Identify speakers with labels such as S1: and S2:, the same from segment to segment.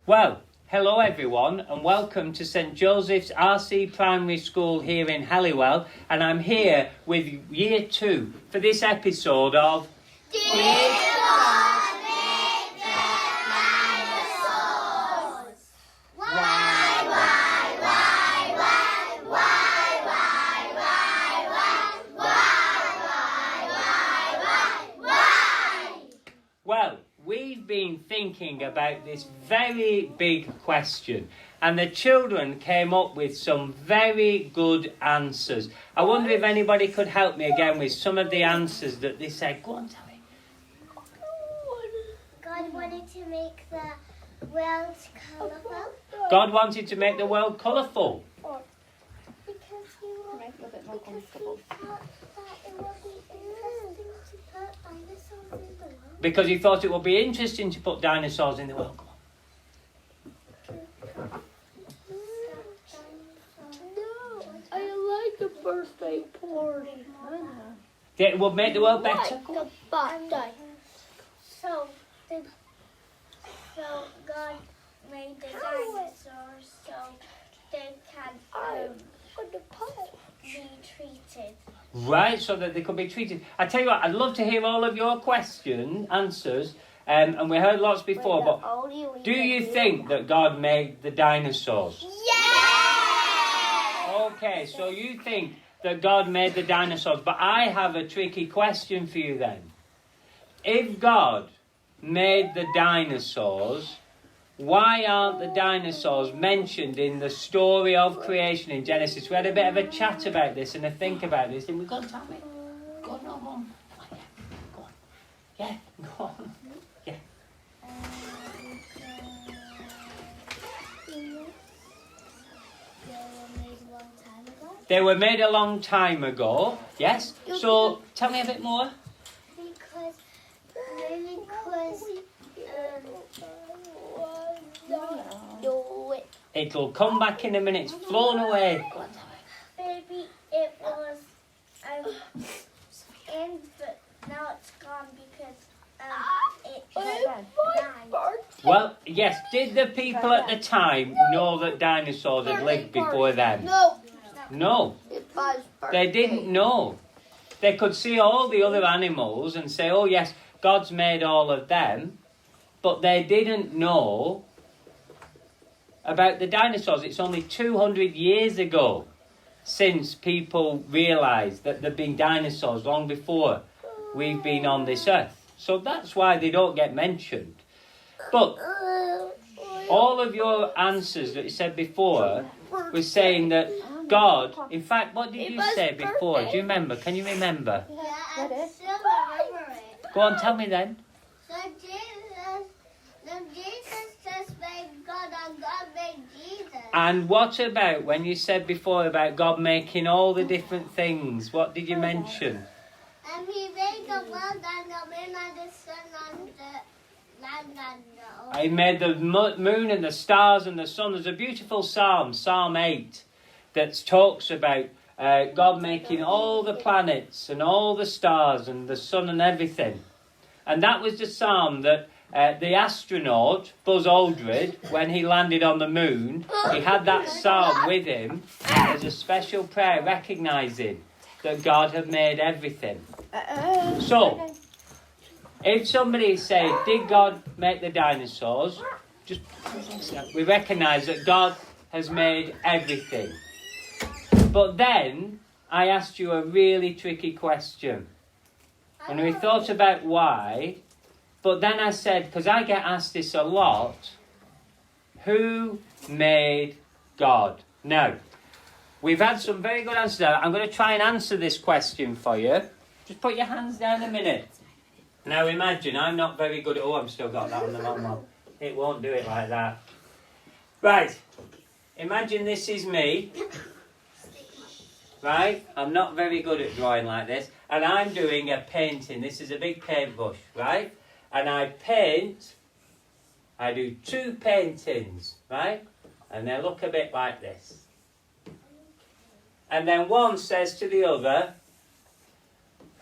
S1: Well, hello everyone and welcome to St Joseph's RC Primary School here in Haliwell, and I'm here with Year 2 for this episode of
S2: Did God make the dinosaurs? Why?
S1: Well, we've been thinking about this very big question, and the children came up with some very good answers. I wonder if anybody could help me again with some of the answers that they said. Go on, tell me.
S2: God wanted to make the world colourful.
S1: God wanted to make the world colourful.
S2: Because he thought that it would be interesting to put dinosaurs in the world.
S1: Because he thought it would be interesting to put dinosaurs in the world. Go on.
S3: No, I like the birthday party.
S1: It would make the world better.
S3: The birthday.
S2: So God made the dinosaurs so they can be treated.
S1: Right, so that they could be treated. I tell you what, I'd love to hear all of your answers, and we heard lots before, but do you think that God made the dinosaurs?
S2: Yeah!
S1: Okay, so you think that God made the dinosaurs, but I have a tricky question for you then. If God made the dinosaurs, why aren't the dinosaurs mentioned in the story of creation in Genesis? We had a bit of a chat about this and a think about this. Didn't we? Go on, tell me. Go on, no, go on. Go on, yeah. Go on. Yeah, They were made a long time ago. Yes? So, tell me a bit more.
S2: Because
S1: It'll come back in a minute. It's flown away.
S2: maybe it was in, but now it's gone because it died.
S1: Well, yes. Did the people at the time know that dinosaurs had lived before them? No. They didn't know. They could see all the other animals and say, oh yes, God's made all of them. But they didn't know about the dinosaurs. It's only 200 years ago since people realised that there'd been dinosaurs long before we've been on this earth. So that's why they don't get mentioned. But all of your answers that you said before were saying that God, in fact, what did you say before? Do you remember? Can you remember?
S2: Yeah, I still remember it.
S1: Go on, tell me then.
S2: So Jesus just made God and God made Jesus.
S1: And what about when you said before about God making all the different things? What did you mention?
S2: And he made the world and the moon and the sun and the land and the ocean.
S1: He made the moon and the stars and the sun. There's a beautiful psalm, Psalm 8, that talks about God making all the planets and all the stars and the sun and everything. And that was the psalm that the astronaut, Buzz Aldrin, when he landed on the moon, he had that psalm with him as a special prayer recognising that God had made everything. So, if somebody said, did God make the dinosaurs? We recognise that God has made everything. But then, I asked you a really tricky question. And we thought about why, but then I said, because I get asked this a lot, who made God? Now, we've had some very good answers. I'm going to try and answer this question for you. Just put your hands down a minute. Now imagine, I'm not very good at... Oh, I've still got that on the mom. It won't do it like that. Right, imagine this is me. Right, I'm not very good at drawing like this. And I'm doing a painting. This is a big paintbrush, right? And I do 2 paintings, right? And they look a bit like this. And then one says to the other,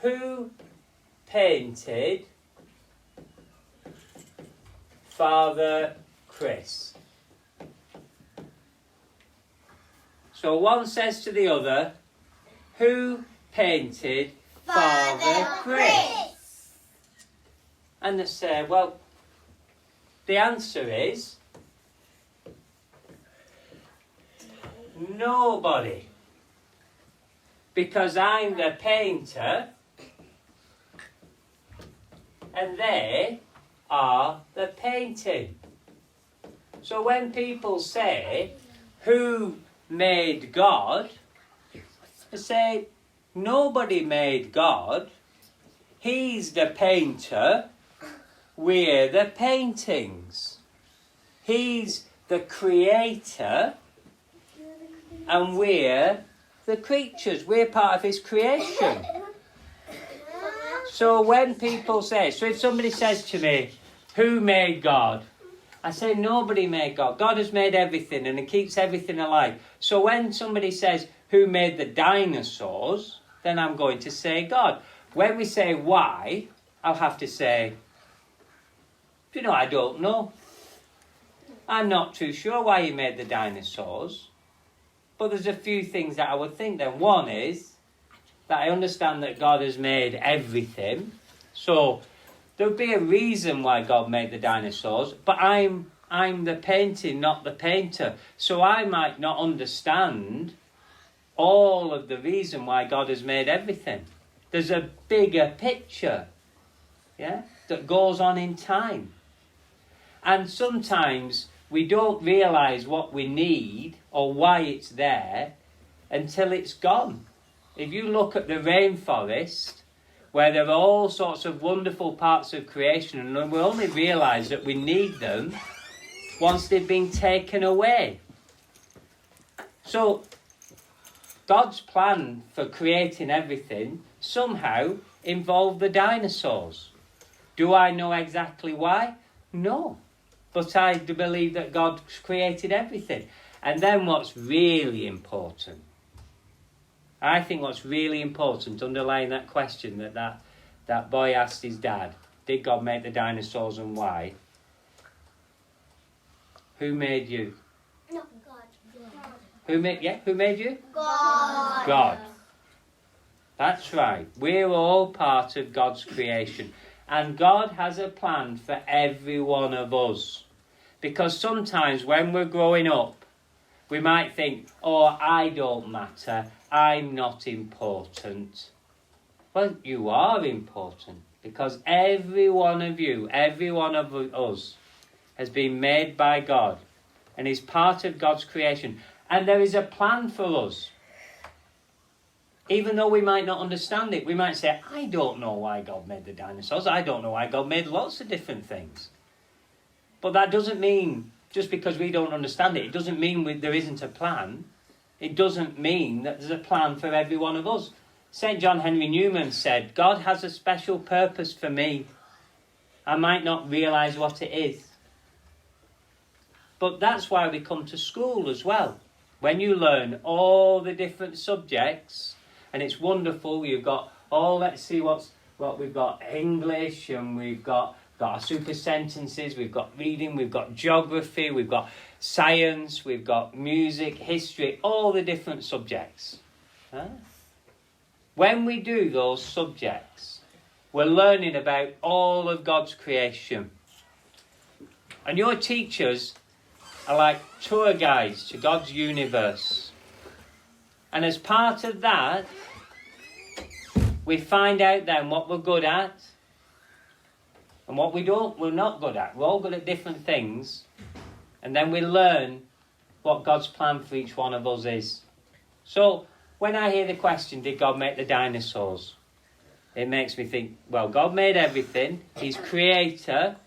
S1: who painted Father Chris? So one says to the other, who painted Father Chris? And they say, well, the answer is nobody. Because I'm the painter and they are the painting. So when people say, who made God? They say, nobody made God. He's the painter. We're the paintings. He's the creator. And we're the creatures. We're part of his creation. So when people say, so if somebody says to me, who made God? I say, nobody made God. God has made everything and he keeps everything alive. So when somebody says, who made the dinosaurs? Then I'm going to say God. When we say why, I'll have to say, I don't know. I'm not too sure why he made the dinosaurs. But there's a few things that I would think then. One is that I understand that God has made everything. So there would be a reason why God made the dinosaurs. But I'm the painting, not the painter. So I might not understand all of the reason why God has made everything. There's a bigger picture, that goes on in time. And sometimes we don't realise what we need or why it's there until it's gone. If you look at the rainforest, where there are all sorts of wonderful parts of creation, and we only realise that we need them once they've been taken away. So God's plan for creating everything somehow involved the dinosaurs. Do I know exactly why? No. But I do believe that God created everything. And then what's really important, I think what's really important, underlying that question that boy asked his dad, did God make the dinosaurs and why? Who made you?
S2: No, God.
S1: Who made you?
S2: God.
S1: God. That's right. We're all part of God's creation. And God has a plan for every one of us. Because sometimes when we're growing up, we might think, oh, I don't matter. I'm not important. Well, you are important. Because every one of you, every one of us, has been made by God. And is part of God's creation. And there is a plan for us. Even though we might not understand it, we might say, I don't know why God made the dinosaurs. I don't know why God made lots of different things. But that doesn't mean, just because we don't understand it, it doesn't mean there isn't a plan. It doesn't mean that there's a plan for every one of us. St. John Henry Newman said, God has a special purpose for me. I might not realise what it is. But that's why we come to school as well. When you learn all the different subjects, and it's wonderful, you've got, let's see what we've got, English, and we've got our super sentences, we've got reading, we've got geography, we've got science, we've got music, history, all the different subjects. When we do those subjects, we're learning about all of God's creation. And your teachers are like tour guides to God's universe. And as part of that, we find out then what we're good at and what we're not good at. We're all good at different things. And then we learn what God's plan for each one of us is. So when I hear the question, did God make the dinosaurs? It makes me think, well, God made everything. He's creator.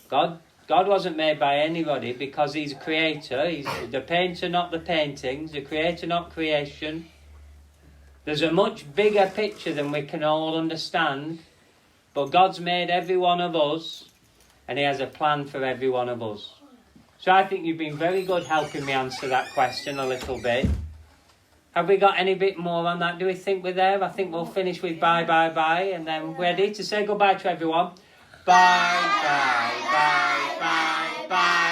S1: God wasn't made by anybody because he's a creator. He's the painter, not the paintings. The creator, not creation. There's a much bigger picture than we can all understand. But God's made every one of us, and he has a plan for every one of us. So I think you've been very good helping me answer that question a little bit. Have we got any bit more on that? Do we think we're there? I think we'll finish with bye, bye, bye, and then ready to say goodbye to everyone. Bye, bye, bye, bye, bye.